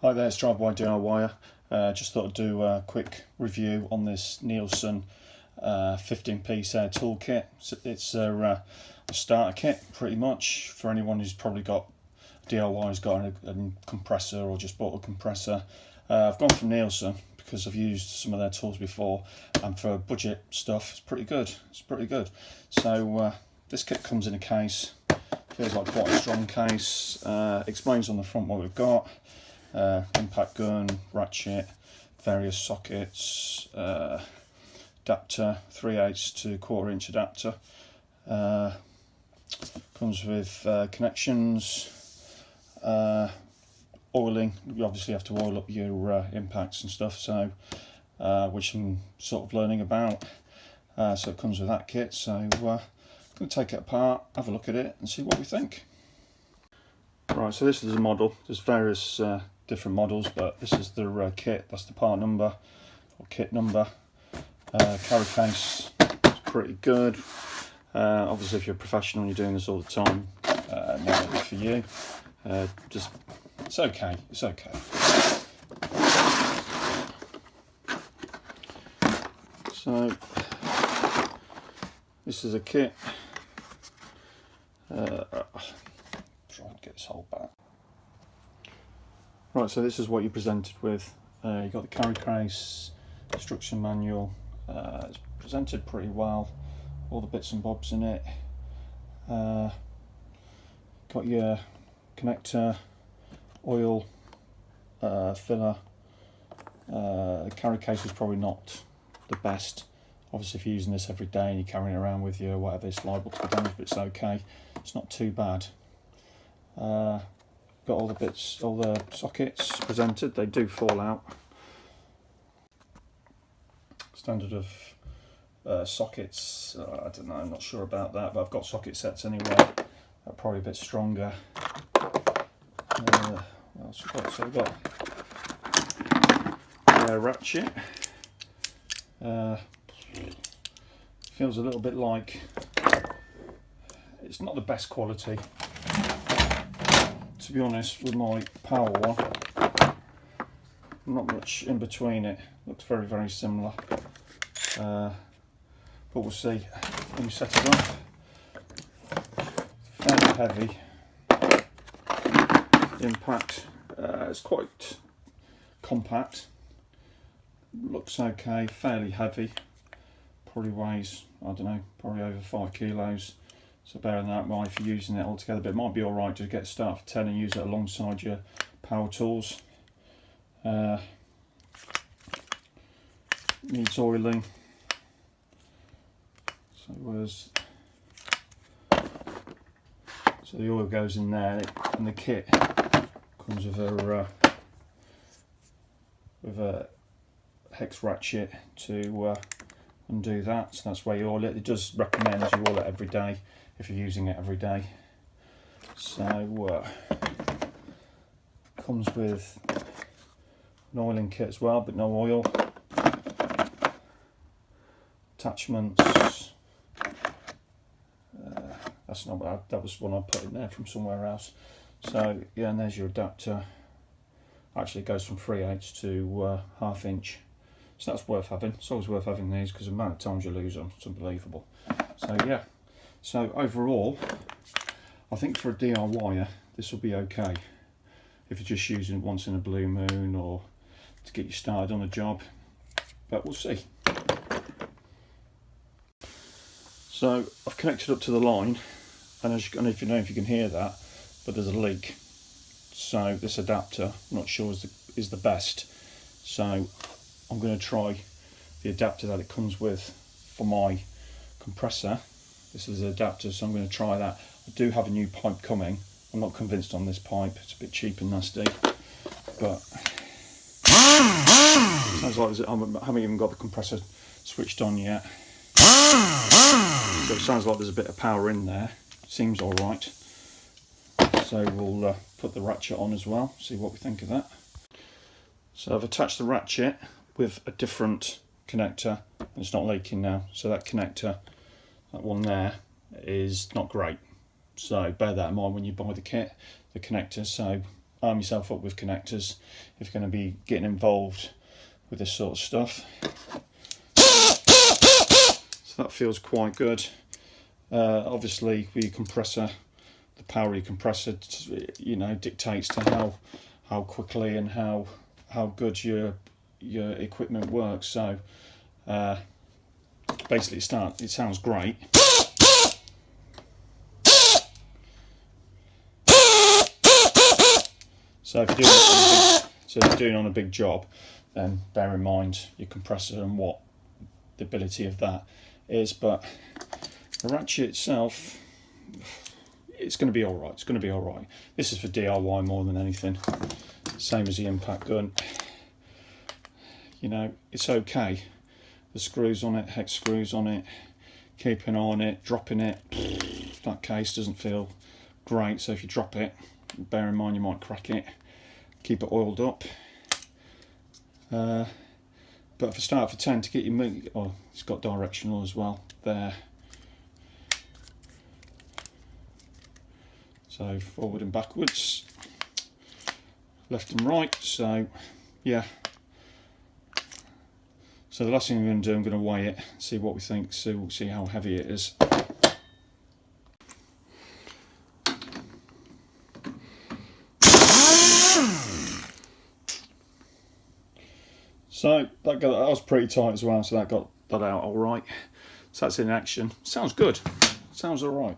Hi there, it's Drive-by DIYer. Just thought I'd do a quick review on this Neilsen 15-piece air tool kit. It's a starter kit pretty much for anyone who's probably got DIY, has got a compressor or just bought a compressor. I've gone for Neilsen because I've used some of their tools before, and for budget stuff it's pretty good. So this kit comes in a case, feels like quite a strong case. Explains on the front what we've got. Impact gun, ratchet, various sockets, adapter, 3/8 to 1/4 inch adapter. Comes with connections, oiling. You obviously have to oil up your impacts and stuff, so which I'm sort of learning about. So it comes with that kit, so I'm going to take it apart, have a look at it and see what we think. Right, so this is a model. There's various different models, but this is the kit. That's the part number or kit number. Carry case is pretty good. Obviously if you're a professional and you're doing this all the time, not really for you. Just it's okay. So this is a kit. Try and get this whole back. Right, so this is what you're presented with. You've got the carry case, instruction manual. It's presented pretty well, all the bits and bobs in it. Got your connector, oil, filler. The carry case is probably not the best. Obviously if you're using this every day and you're carrying it around with you or whatever, it's liable to be damaged, but it's okay. It's not too bad. Got all the bits, all the sockets presented. They do fall out. Standard of sockets, I don't know, I'm not sure about that, but I've got socket sets anyway. They're probably a bit stronger. What else we got? So we've got a ratchet. Feels a little bit like, it's not the best quality, to be honest, with my power one. Not much in between it. Looks very, very similar. But we'll see when we set it up. Fairly heavy. The impact is quite compact. Looks okay, fairly heavy. Probably weighs, I don't know, probably over 5 kilos. So bearing that in mind if you're using it all together, but it might be alright to get started for 10 and use it alongside your power tools. Needs oiling. So the oil goes in there, and the kit comes with a hex ratchet to undo that. So that's where you oil it. It does recommend you oil it every day if you're using it every day. So comes with an oiling kit as well, but no oil. Attachments. That's not bad. That was one I put in there from somewhere else. So yeah, and there's your adapter. Actually, it goes from 3/8 to 1/2 inch. So that's worth having. It's always worth having these because the amount of times you lose them, it's unbelievable. So yeah. So overall, I think for a DIYer, this will be okay. If you're just using it once in a blue moon or to get you started on a job, but we'll see. So I've connected up to the line, and as you, I don't know if you can hear that, but there's a leak. So this adapter, I'm not sure is the best. So I'm going to try the adapter that it comes with for my compressor. This is the adapter, so I'm going to try that. I do have a new pipe coming. I'm not convinced on this pipe. It's a bit cheap and nasty, but it sounds like I haven't even got the compressor switched on yet. So it sounds like there's a bit of power in there. Seems all right. So we'll put the ratchet on as well, see what we think of that. So I've attached the ratchet with a different connector, and it's not leaking now. So that connector, that one there, is not great. So bear that in mind when you buy the kit, the connector. So arm yourself up with connectors if you're going to be getting involved with this sort of stuff. So that feels quite good. Obviously with your compressor, the power of your compressor, you know, dictates to how quickly and how good your equipment works. So basically it sounds great. So if you're doing on a big job, then bear in mind your compressor and what the ability of that is. But the ratchet itself, it's going to be all right. It's going to be all right. This is for DIY more than anything. Same as the impact gun. You know, it's okay. The screws on it, hex screws on it. Keep an eye on it. Dropping it, that case doesn't feel great. So if you drop it, bear in mind you might crack it. Keep it oiled up. But if I start for 10 to get your it's got directional as well there. So forward and backwards, left and right. So yeah. So the last thing I'm going to do, I'm going to weigh it, see what we think, see how heavy it is. So that was pretty tight as well, so that got that out all right. So that's in action. Sounds good. Sounds all right.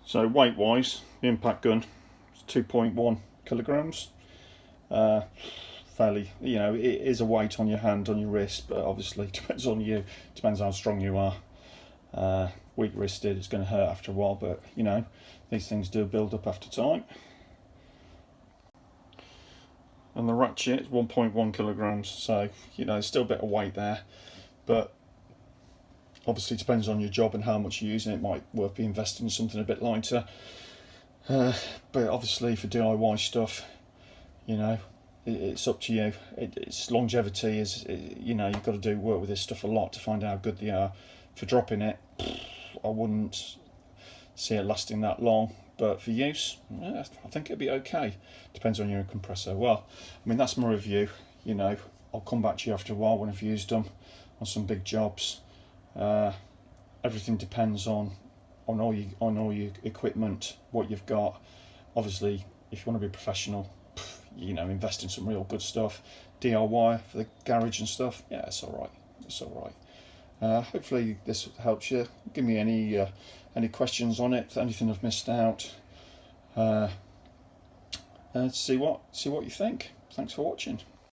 So weight wise, the impact gun is 2.1 kilograms. Fairly, you know, it is a weight on your hand, on your wrist, but obviously depends on you, depends how strong you are. Weak wristed, it's going to hurt after a while, but you know, these things do build up after time. And the ratchet is 1.1 kilograms, so you know, there's still a bit of weight there, but obviously it depends on your job and how much you're using it. Might worth be investing in something a bit lighter. But obviously for DIY stuff, you know, it's up to you. It's longevity is, you know, you've got to do work with this stuff a lot to find out how good they are. For dropping it, I wouldn't see it lasting that long. But for use, I think it'd be okay. Depends on your compressor. Well, I mean, that's my review. You know, I'll come back to you after a while when I've used them on some big jobs. Everything depends on all your equipment, what you've got. Obviously, if you want to be professional, you know, invest in some real good stuff. DIY for the garage and stuff, yeah, it's all right. It's all right. Hopefully this helps you. Give me any questions on it, anything I've missed out, and see what you think. Thanks for watching.